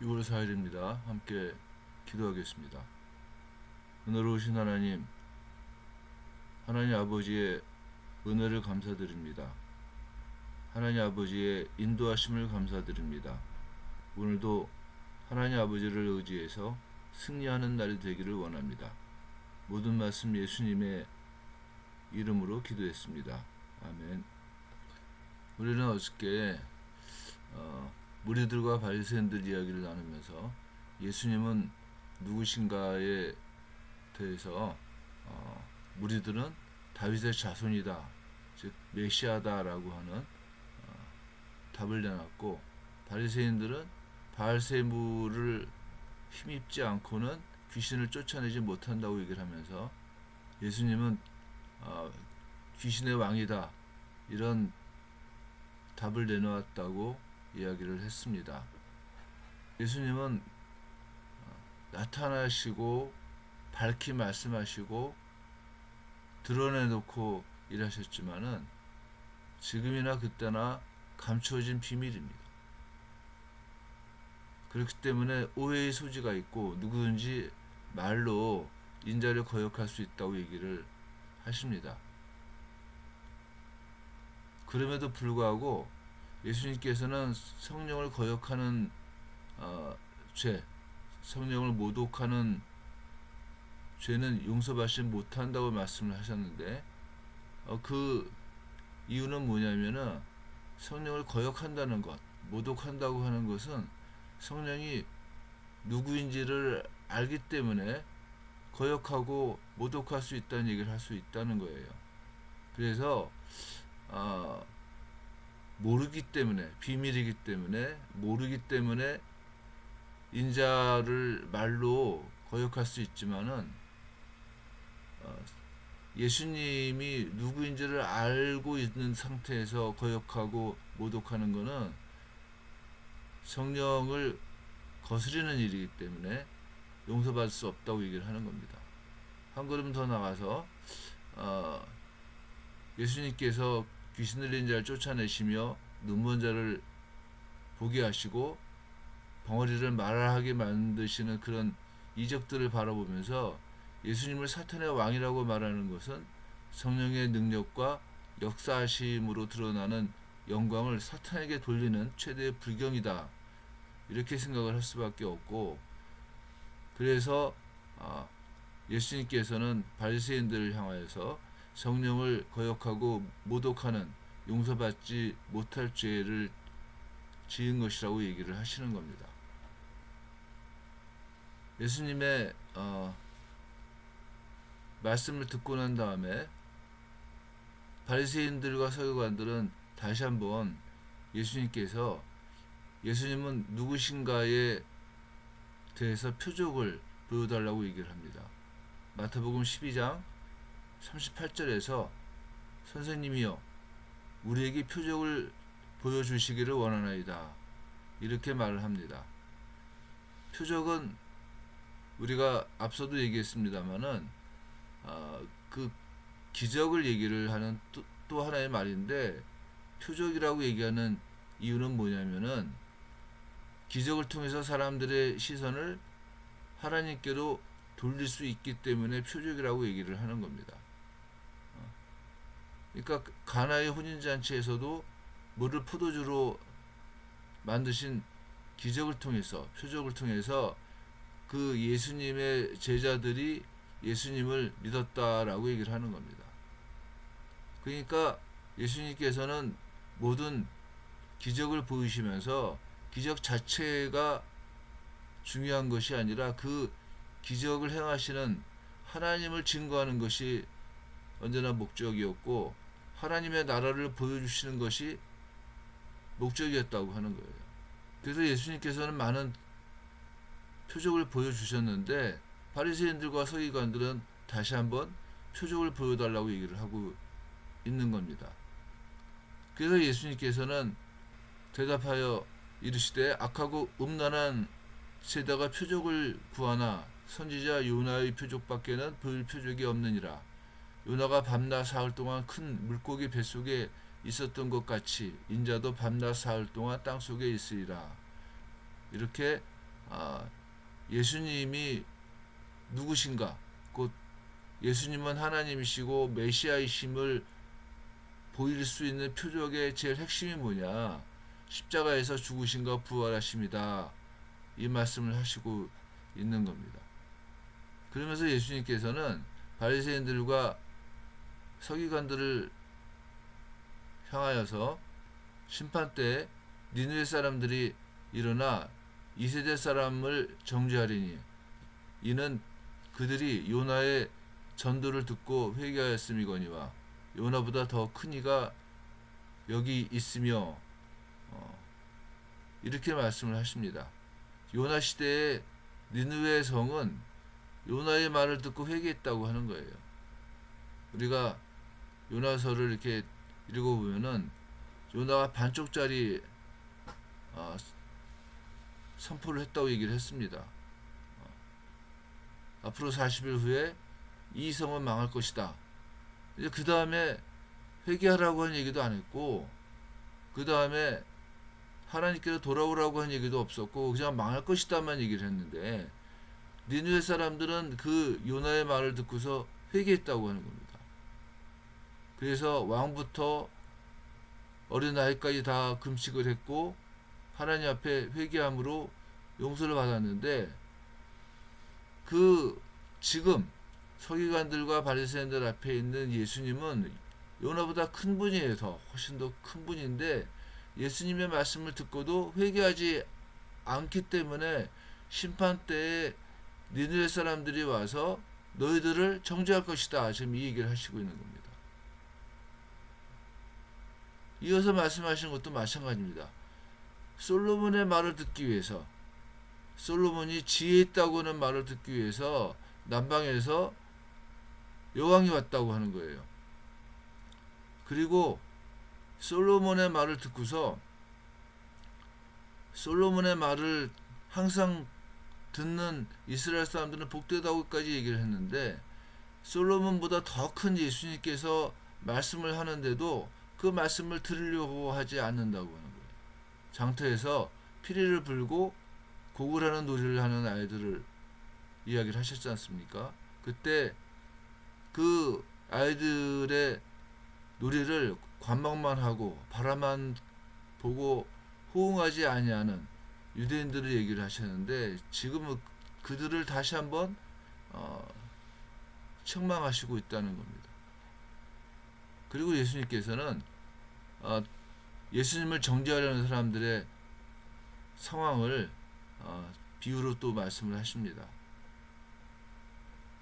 6월 4일입니다. 함께 기도하겠습니다. 은혜로우신 하나님, 하나님 아버지의 은혜를 감사드립니다. 하나님 아버지의 인도하심을 감사드립니다. 오늘도 하나님 아버지를 의지해서 승리하는 날이 되기를 원합니다. 모든 말씀 예수님의 이름으로 기도했습니다. 아멘. 우리는 어저께 무리들과 바리새인들 이야기를 나누면서 예수님은 누구신가에 대해서 무리들은 다윗의 자손이다, 즉 메시아다라고 하는 답을 내놨고, 바리새인들은 바알세부를 힘입지 않고는 귀신을 쫓아내지 못한다고 얘기를 하면서 예수님은 귀신의 왕이다, 이런 답을 내놓았다고 이야기를 했습니다. 예수님은 나타나시고 밝히 말씀하시고 드러내놓고 일하셨지만은 지금이나 그때나 감추어진 비밀입니다. 그렇기 때문에 오해의 소지가 있고 누구든지 말로 인자를 거역할 수 있다고 얘기를 하십니다. 그럼에도 불구하고 예수님께서는 성령을 거역하는 죄, 성령을 모독하는 죄는 용서받지 못한다고 말씀을 하셨는데, 그 이유는 뭐냐면은 성령을 거역한다는 것, 모독한다고 하는 것은 성령이 누구인지를 알기 때문에 거역하고 모독할 수 있다는 얘기를 할 수 있다는 거예요. 그래서 모르기 때문에, 비밀이기 때문에, 모르기 때문에 인자를 말로 거역할 수 있지만은 예수님이 누구인지를 알고 있는 상태에서 거역하고 모독하는 것은 성령을 거스리는 일이기 때문에 용서받을 수 없다고 얘기를 하는 겁니다. 한 걸음 더 나가서 예수님께서 귀신 들린 자를 쫓아내시며 눈먼 자를 보게 하시고 벙어리를 말하게 만드시는 그런 이적들을 바라보면서 예수님을 사탄의 왕이라고 말하는 것은 성령의 능력과 역사하심으로 드러나는 영광을 사탄에게 돌리는 최대의 불경이다, 이렇게 생각을 할 수밖에 없고, 그래서 예수님께서는 바리새인들을 향하여서 성령을 거역하고 모독하는 용서받지 못할 죄를 지은 것이라고 얘기를 하시는 겁니다. 예수님의 말씀을 듣고 난 다음에 바리새인들과 서기관들은 다시 한번 예수님께서 예수님은 누구신가에 대해서 표적을 보여달라고 얘기를 합니다. 마태복음 12장 38절에서 선생님이여 우리에게 표적을 보여주시기를 원하나이다, 이렇게 말을 합니다. 표적은 우리가 앞서도 얘기했습니다마는 그 기적을 얘기를 하는 또 하나의 말인데, 표적이라고 얘기하는 이유는 뭐냐면은 기적을 통해서 사람들의 시선을 하나님께로 돌릴 수 있기 때문에 표적이라고 얘기를 하는 겁니다. 그러니까 가나의 혼인잔치에서도 물을 포도주로 만드신 기적을 통해서, 표적을 통해서 그 예수님의 제자들이 예수님을 믿었다라고 얘기를 하는 겁니다. 그러니까 예수님께서는 모든 기적을 보이시면서 기적 자체가 중요한 것이 아니라 그 기적을 행하시는 하나님을 증거하는 것이 언제나 목적이었고, 하나님의 나라를 보여주시는 것이 목적이었다고 하는 거예요. 그래서 예수님께서는 많은 표적을 보여주셨는데 바리새인들과 서기관들은 다시 한번 표적을 보여달라고 얘기를 하고 있는 겁니다. 그래서 예수님께서는 대답하여 이르시되 악하고 음란한 세대가 표적을 구하나 선지자 요나의 표적밖에는 보일 표적이 없느니라. 요나가 밤낮 사흘 동안 큰 물고기 뱃속에 있었던 것 같이 인자도 밤낮 사흘 동안 땅속에 있으리라. 이렇게 아, 예수님이 누구신가? 곧 예수님은 하나님이시고 메시아이심을 보일 수 있는 표적의 제일 핵심이 뭐냐? 십자가에서 죽으신가 부활하심이다. 이 말씀을 하시고 있는 겁니다. 그러면서 예수님께서는 바리새인들과 서기관들을 향하여서 심판 때 니느웨 사람들이 일어나 이 세대 사람을 정죄하리니 이는 그들이 요나의 전도를 듣고 회개하였음이거니와 요나보다 더 큰 이가 여기 있으며 이렇게 말씀을 하십니다. 요나 시대의 니느웨 성은 요나의 말을 듣고 회개했다고 하는 거예요. 우리가 요나서를 이렇게 읽어보면은 요나가 반쪽짜리 선포를 했다고 얘기를 했습니다. 앞으로 40일 후에 이 성은 망할 것이다. 이제 그 다음에 회개하라고 한 얘기도 안 했고, 그 다음에 하나님께로 돌아오라고 한 얘기도 없었고, 그냥 망할 것이다만 얘기를 했는데, 니느웨 사람들은 그 요나의 말을 듣고서 회개했다고 하는 겁니다. 그래서 왕부터 어린 아이까지 다 금식을 했고 하나님 앞에 회개함으로 용서를 받았는데, 그 지금 서기관들과 바리새인들 앞에 있는 예수님은 요나보다 큰 분이에요. 더 훨씬 더 큰 분인데 예수님의 말씀을 듣고도 회개하지 않기 때문에 심판 때에 니느웨 사람들이 와서 너희들을 정죄할 것이다. 지금 이 얘기를 하시고 있는 겁니다. 이어서 말씀하시는 것도 마찬가지입니다. 솔로몬의 말을 듣기 위해서, 솔로몬이 지혜 있다고 하는 말을 듣기 위해서 남방에서 여왕이 왔다고 하는 거예요. 그리고 솔로몬의 말을 듣고서 솔로몬의 말을 항상 듣는 이스라엘 사람들은 복되다고까지 얘기를 했는데, 솔로몬보다 더 큰 예수님께서 말씀을 하는데도 그 말씀을 들으려고 하지 않는다고 하는 거예요. 장터에서 피리를 불고 곡을 하는 놀이를 하는 아이들을 이야기를 하셨지 않습니까? 그때 그 아이들의 놀이를 관망만 하고 바라만 보고 호응하지 아니하는 유대인들을 얘기를 하셨는데, 지금은 그들을 다시 한번 책망하시고 있다는 겁니다. 그리고 예수님께서는 예수님을 정죄하려는 사람들의 상황을 비유로 또 말씀을 하십니다.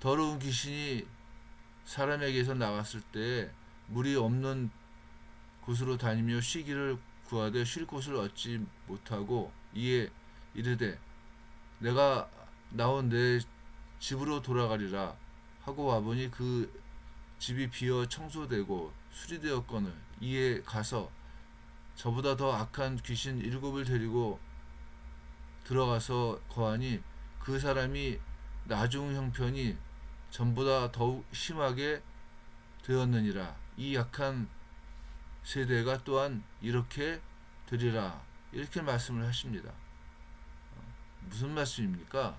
더러운 귀신이 사람에게서 나갔을 때 물이 없는 곳으로 다니며 쉬기를 구하되 쉴 곳을 얻지 못하고 이에 이르되 내가 나온 내 집으로 돌아가리라 하고 와보니 그 집이 비어 청소되고 수리되었거늘 이에 가서 저보다 더 악한 귀신 7을 데리고 들어가서 거하니 그 사람이 나중 형편이 전보다 더욱 심하게 되었느니라. 이 약한 세대가 또한 이렇게 되리라. 이렇게 말씀을 하십니다. 무슨 말씀입니까?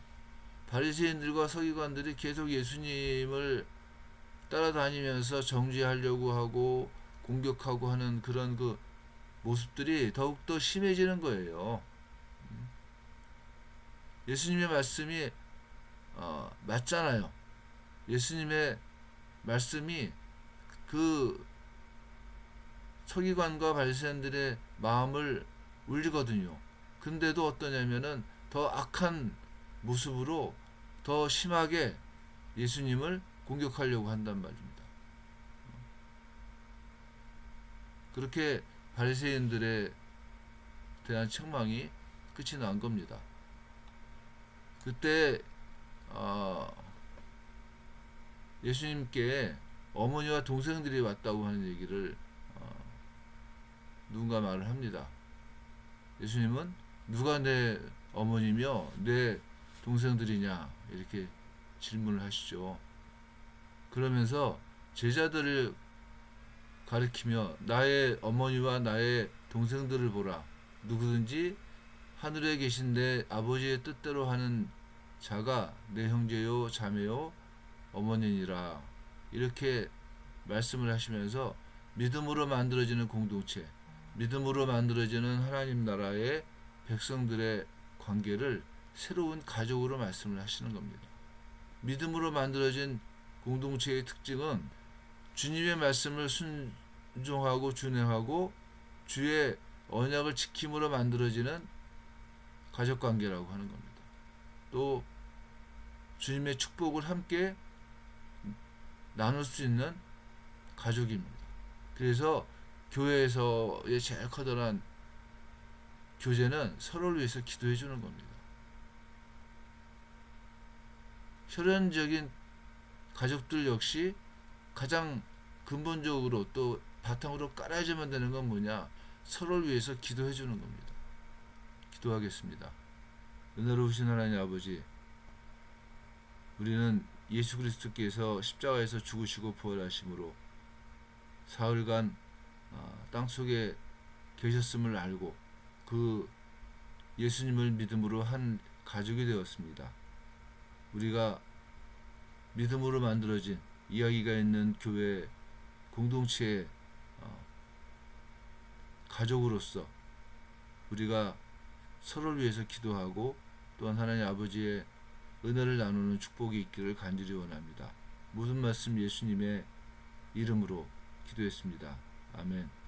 바리새인들과 서기관들이 계속 예수님을 따라다니면서 정죄하려고 하고 공격하고 하는 그런 그 모습들이 더욱더 심해지는 거예요. 예수님의 말씀이 맞잖아요. 예수님의 말씀이 그 서기관과 바리새인들의 마음을 울리거든요. 근데도 어떠냐면은 더 악한 모습으로 더 심하게 예수님을 공격하려고 한단 말입니다. 그렇게 바리새인들에 대한 책망이 끝이 난 겁니다. 그때 예수님께 어머니와 동생들이 왔다고 하는 얘기를 누군가 말을 합니다. 예수님은 누가 내 어머니며 내 동생들이냐 이렇게 질문을 하시죠. 그러면서 제자들을 가리키며 나의 어머니와 나의 동생들을 보라. 누구든지 하늘에 계신데 아버지의 뜻대로 하는 자가 내 형제요 자매요 어머니니라. 이렇게 말씀을 하시면서 믿음으로 만들어지는 공동체, 믿음으로 만들어지는 하나님 나라의 백성들의 관계를 새로운 가족으로 말씀을 하시는 겁니다. 믿음으로 만들어진 공동체의 특징은 주님의 말씀을 순종하고 준행하고 주의 언약을 지킴으로 만들어지는 가족관계라고 하는 겁니다. 또 주님의 축복을 함께 나눌 수 있는 가족입니다. 그래서 교회에서의 제일 커다란 교제는 서로를 위해서 기도해 주는 겁니다. 혈연적인 가족들 역시 가장 근본적으로 또 바탕으로 깔아야지만 되는 건 뭐냐? 서로를 위해서 기도해 주는 겁니다. 기도하겠습니다. 은혜로우신 하나님 아버지, 우리는 예수 그리스도께서 십자가에서 죽으시고 부활하심으로 사흘간 땅속에 계셨음을 알고 그 예수님을 믿음으로 한 가족이 되었습니다. 우리가 믿음으로 만들어진 이야기가 있는 교회 공동체의 가족으로서 우리가 서로를 위해서 기도하고 또한 하나님 아버지의 은혜를 나누는 축복이 있기를 간절히 원합니다. 모든 말씀 예수님의 이름으로 기도했습니다. 아멘.